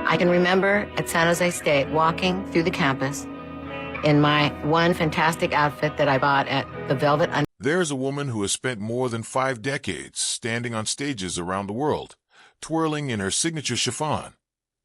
I can remember at San Jose State walking through the campus in my one fantastic outfit that I bought at the Velvet. There's a woman who has spent more than 5 decades standing on stages around the world, twirling in her signature chiffon,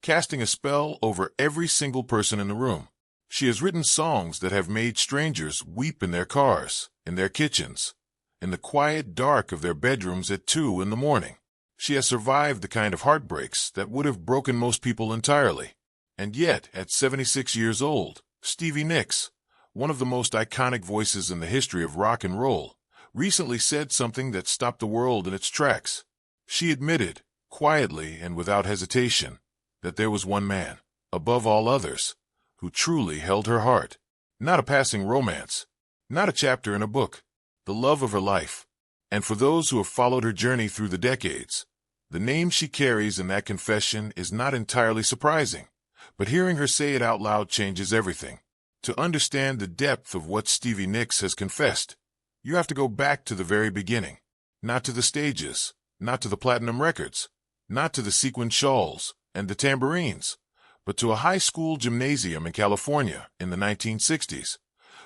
casting a spell over every single person in the room. She has written songs that have made strangers weep in their cars, in their kitchens, in the quiet dark of their bedrooms at 2 in the morning. She has survived the kind of heartbreaks that would have broken most people entirely. And yet, at 76 years old, Stevie Nicks, one of the most iconic voices in the history of rock and roll, recently said something that stopped the world in its tracks. She admitted, quietly and without hesitation, that there was one man, above all others, who truly held her heart. Not a passing romance, not a chapter in a book, the love of her life. And for those who have followed her journey through the decades, the name she carries in that confession is not entirely surprising, but hearing her say it out loud changes everything. To understand the depth of what Stevie Nicks has confessed, you have to go back to the very beginning. Not to the stages, not to the platinum records, not to the sequined shawls and the tambourines, but to a high school gymnasium in California in the 1960s,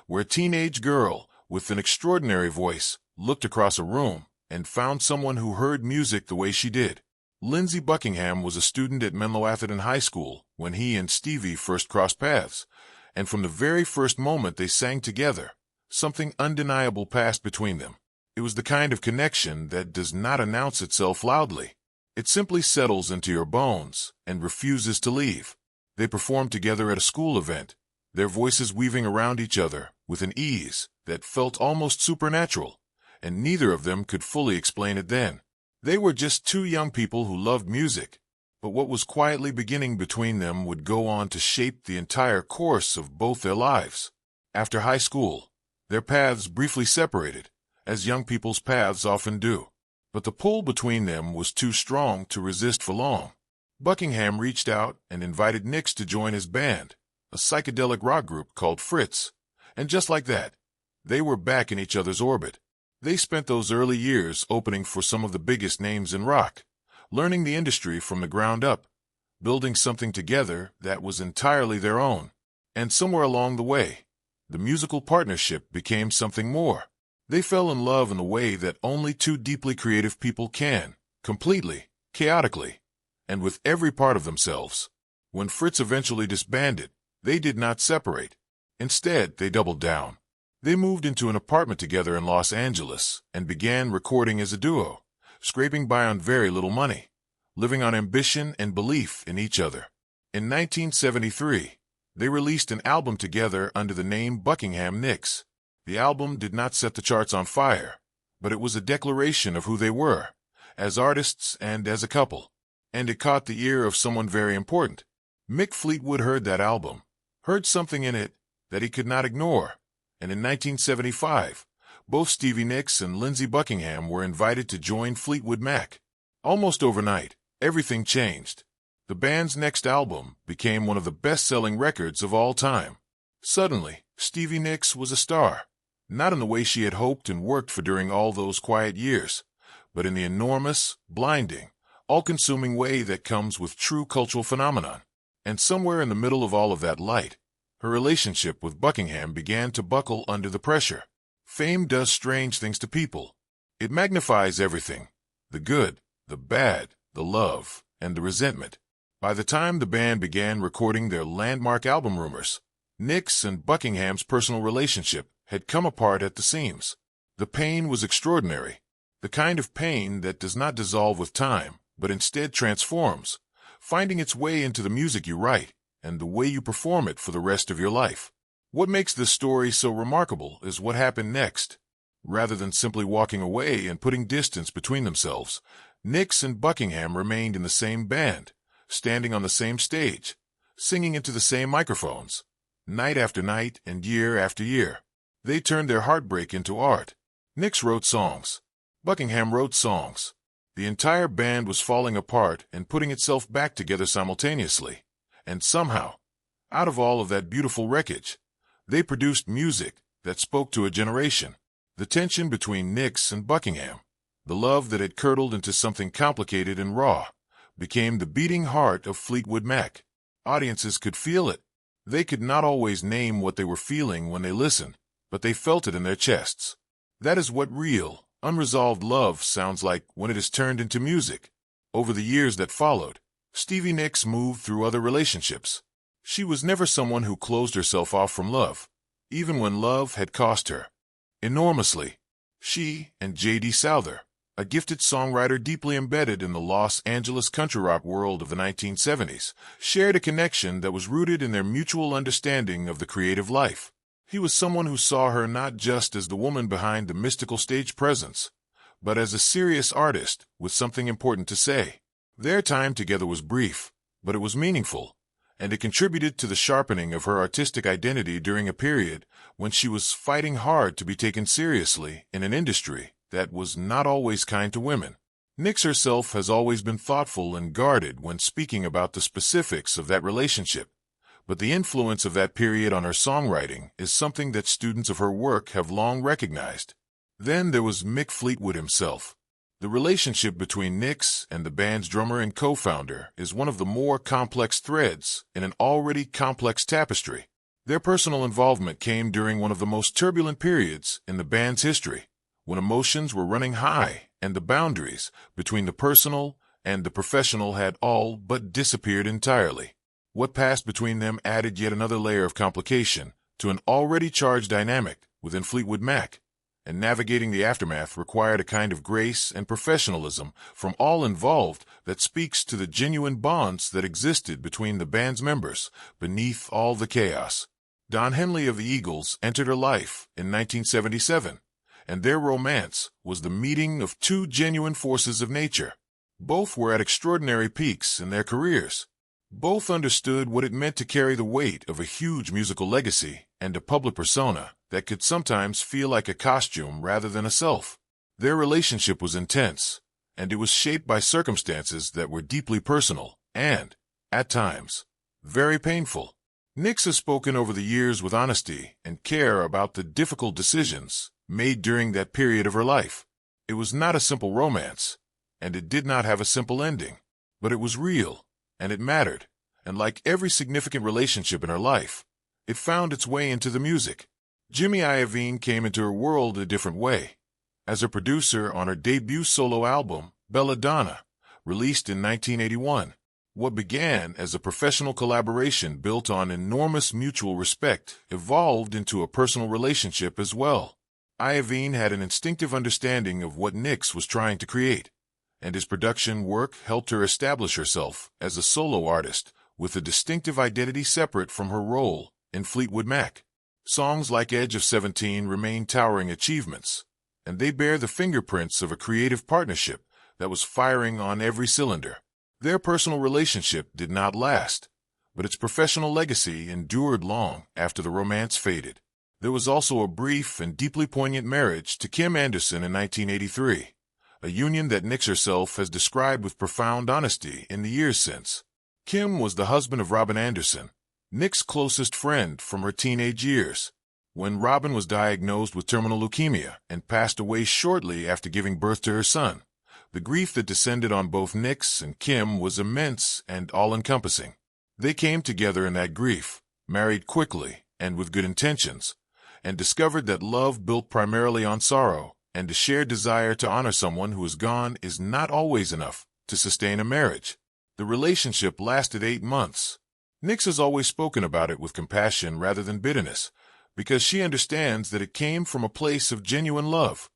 where a teenage girl with an extraordinary voice looked across a room and found someone who heard music the way she did. Lindsey Buckingham was a student at Menlo Atherton High School when he and Stevie first crossed paths, and from the very first moment they sang together, something undeniable passed between them. It was the kind of connection that does not announce itself loudly. It simply settles into your bones and refuses to leave. They performed together at a school event, their voices weaving around each other with an ease that felt almost supernatural, and neither of them could fully explain it then. They were just 2 young people who loved music, but what was quietly beginning between them would go on to shape the entire course of both their lives. After high school, their paths briefly separated, as young people's paths often do. But the pull between them was too strong to resist for long. Buckingham reached out and invited Nicks to join his band, a psychedelic rock group called Fritz, and just like that, they were back in each other's orbit. They spent those early years opening for some of the biggest names in rock, learning the industry from the ground up, building something together that was entirely their own. And somewhere along the way, the musical partnership became something more. They fell in love in a way that only 2 deeply creative people can, completely, chaotically, and with every part of themselves. When Fritz eventually disbanded, they did not separate. Instead, they doubled down. They moved into an apartment together in Los Angeles and began recording as a duo, scraping by on very little money, living on ambition and belief in each other. In 1973, they released an album together under the name Buckingham Nicks. The album did not set the charts on fire, but it was a declaration of who they were, as artists and as a couple. And it caught the ear of someone very important. Mick Fleetwood heard that album, heard something in it that he could not ignore, and in 1975, both Stevie Nicks and Lindsey Buckingham were invited to join Fleetwood Mac. Almost overnight, everything changed. The band's next album became one of the best-selling records of all time. Suddenly, Stevie Nicks was a star, not in the way she had hoped and worked for during all those quiet years, but in the enormous, blinding, all-consuming way that comes with true cultural phenomenon. And somewhere in the middle of all of that light, her relationship with Buckingham began to buckle under the pressure. Fame does strange things to people. It magnifies everything, the good, the bad, the love, and the resentment. By the time the band began recording their landmark album Rumors, Nicks and Buckingham's personal relationship had come apart at the seams. The pain was extraordinary, the kind of pain that does not dissolve with time, but instead transforms, finding its way into the music you write and the way you perform it for the rest of your life. What makes this story so remarkable is what happened next. Rather than simply walking away and putting distance between themselves, Nicks and Buckingham remained in the same band, standing on the same stage, singing into the same microphones, night after night and year after year. They turned their heartbreak into art. Nicks wrote songs. Buckingham wrote songs. The entire band was falling apart and putting itself back together simultaneously. And somehow, out of all of that beautiful wreckage, they produced music that spoke to a generation. The tension between Nicks and Buckingham, the love that had curdled into something complicated and raw, became the beating heart of Fleetwood Mac. Audiences could feel it. They could not always name what they were feeling when they listened, but they felt it in their chests. That is what real, unresolved love sounds like when it is turned into music. Over the years that followed, Stevie Nicks moved through other relationships. She was never someone who closed herself off from love, even when love had cost her enormously. She and J.D. Souther, a gifted songwriter deeply embedded in the Los Angeles country rock world of the 1970s, shared a connection that was rooted in their mutual understanding of the creative life. He was someone who saw her not just as the woman behind the mystical stage presence, but as a serious artist with something important to say. Their time together was brief, but it was meaningful, and it contributed to the sharpening of her artistic identity during a period when she was fighting hard to be taken seriously in an industry that was not always kind to women. Nicks herself has always been thoughtful and guarded when speaking about the specifics of that relationship, but the influence of that period on her songwriting is something that students of her work have long recognized. Then there was Mick Fleetwood himself. The relationship between Nicks and the band's drummer and co-founder is one of the more complex threads in an already complex tapestry. Their personal involvement came during one of the most turbulent periods in the band's history, when emotions were running high and the boundaries between the personal and the professional had all but disappeared entirely. What passed between them added yet another layer of complication to an already charged dynamic within Fleetwood Mac, and navigating the aftermath required a kind of grace and professionalism from all involved that speaks to the genuine bonds that existed between the band's members beneath all the chaos. Don Henley of the Eagles entered her life in 1977, and their romance was the meeting of two genuine forces of nature. Both were at extraordinary peaks in their careers. Both understood what it meant to carry the weight of a huge musical legacy and a public persona that could sometimes feel like a costume rather than a self. Their relationship was intense, and it was shaped by circumstances that were deeply personal and, at times, very painful. Nicks has spoken over the years with honesty and care about the difficult decisions made during that period of her life. It was not a simple romance, and it did not have a simple ending, but it was real, and it mattered, and like every significant relationship in her life, it found its way into the music. Jimmy Iovine came into her world a different way. As a producer on her debut solo album, Belladonna, released in 1981, what began as a professional collaboration built on enormous mutual respect evolved into a personal relationship as well. Iovine had an instinctive understanding of what Nicks was trying to create, and his production work helped her establish herself as a solo artist with a distinctive identity separate from her role in Fleetwood Mac. Songs like Edge of 17 remain towering achievements, and they bear the fingerprints of a creative partnership that was firing on every cylinder. Their personal relationship did not last, but its professional legacy endured long after the romance faded. There was also a brief and deeply poignant marriage to Kim Anderson in 1983, a union that Nicks herself has described with profound honesty in the years since. Kim was the husband of Robin Anderson, Nicks' closest friend from her teenage years. When Robin was diagnosed with terminal leukemia and passed away shortly after giving birth to her son, the grief that descended on both Nicks and Kim was immense and all-encompassing. They came together in that grief, married quickly and with good intentions, and discovered that love built primarily on sorrow and a shared desire to honor someone who is gone is not always enough to sustain a marriage. The relationship lasted 8 months. Nicks has always spoken about it with compassion rather than bitterness, because she understands that it came from a place of genuine love.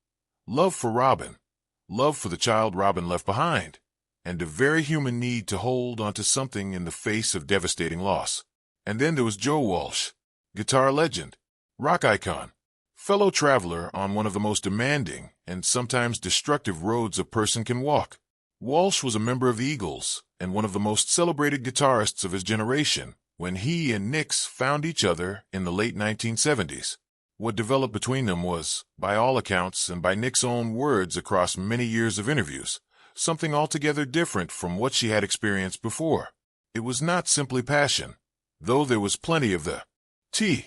Love for Robin, love for the child Robin left behind, and a very human need to hold onto something in the face of devastating loss. And then there was Joe Walsh, guitar legend, rock icon, fellow traveler on one of the most demanding and sometimes destructive roads a person can walk. Walsh was a member of the Eagles and one of the most celebrated guitarists of his generation when he and Nicks found each other in the late 1970s. What developed between them was, by all accounts and by Nicks' own words across many years of interviews, something altogether different from what she had experienced before. It was not simply passion, though there was plenty of the tea.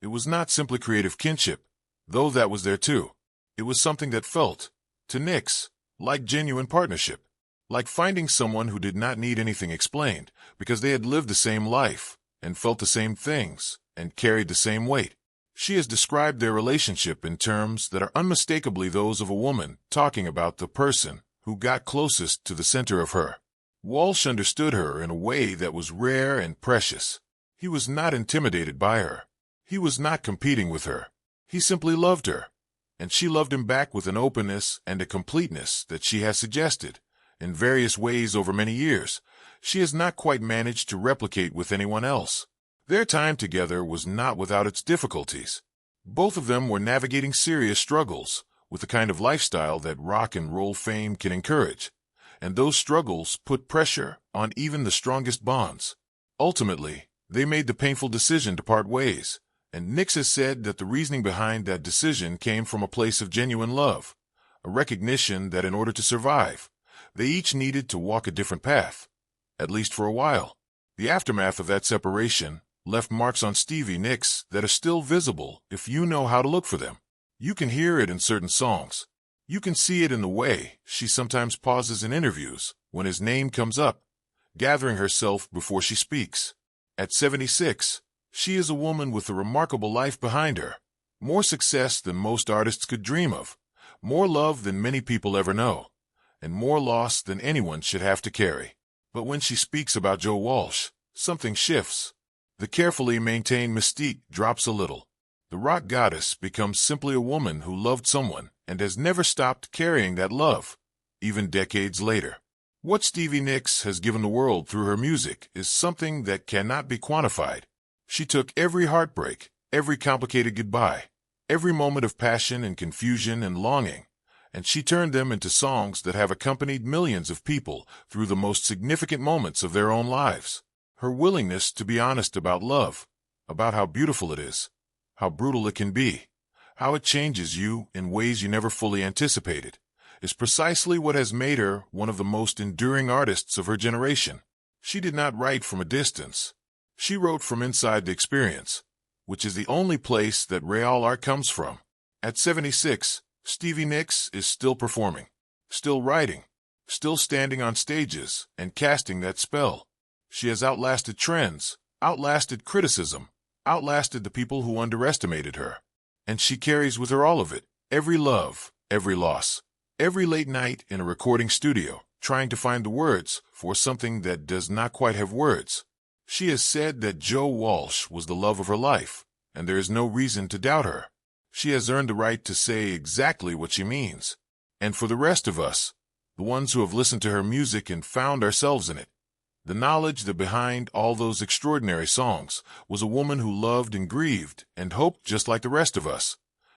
It was not simply creative kinship, though that was there too. It was something that felt, to Nicks, like genuine partnership. like finding someone who did not need anything explained because they had lived the same life and felt the same things and carried the same weight. She has described their relationship in terms that are unmistakably those of a woman talking about the person who got closest to the center of her. Walsh understood her in a way that was rare and precious. He was not intimidated by her. He was not competing with her. He simply loved her, and she loved him back with an openness and a completeness that she has suggested, in various ways over many years, she has not quite managed to replicate with anyone else. Their time together was not without its difficulties. Both of them were navigating serious struggles with the kind of lifestyle that rock and roll fame can encourage, and those struggles put pressure on even the strongest bonds. Ultimately, they made the painful decision to part ways, and Nicks has said that the reasoning behind that decision came from a place of genuine love, a recognition that in order to survive, they each needed to walk a different path, at least for a while. The aftermath of that separation left marks on Stevie Nicks that are still visible if you know how to look for them. You can hear it in certain songs. You can see it in the way she sometimes pauses in interviews when his name comes up, gathering herself before she speaks. At 76, she is a woman with a remarkable life behind her, more success than most artists could dream of, more love than many people ever know, and more loss than anyone should have to carry. But when she speaks about Joe Walsh, something shifts. The carefully maintained mystique drops a little. The rock goddess becomes simply a woman who loved someone and has never stopped carrying that love, even decades later. What Stevie Nicks has given the world through her music is something that cannot be quantified. She took every heartbreak, every complicated goodbye, every moment of passion and confusion and longing, and she turned them into songs that have accompanied millions of people through the most significant moments of their own lives. Her willingness to be honest about love, about how beautiful it is, how brutal it can be, how it changes you in ways you never fully anticipated, is precisely what has made her one of the most enduring artists of her generation. She did not write from a distance. She wrote from inside the experience, which is the only place that real art comes from. At 76, Stevie Nicks is still performing, still writing, still standing on stages and casting that spell. She has outlasted trends, outlasted criticism, outlasted the people who underestimated her. And she carries with her all of it, every love, every loss, every late night in a recording studio, trying to find the words for something that does not quite have words. She has said that Joe Walsh was the love of her life, and there is no reason to doubt her. She has earned the right to say exactly what she means. And for the rest of us, the ones who have listened to her music and found ourselves in it, the knowledge that behind all those extraordinary songs was a woman who loved and grieved and hoped just like the rest of us.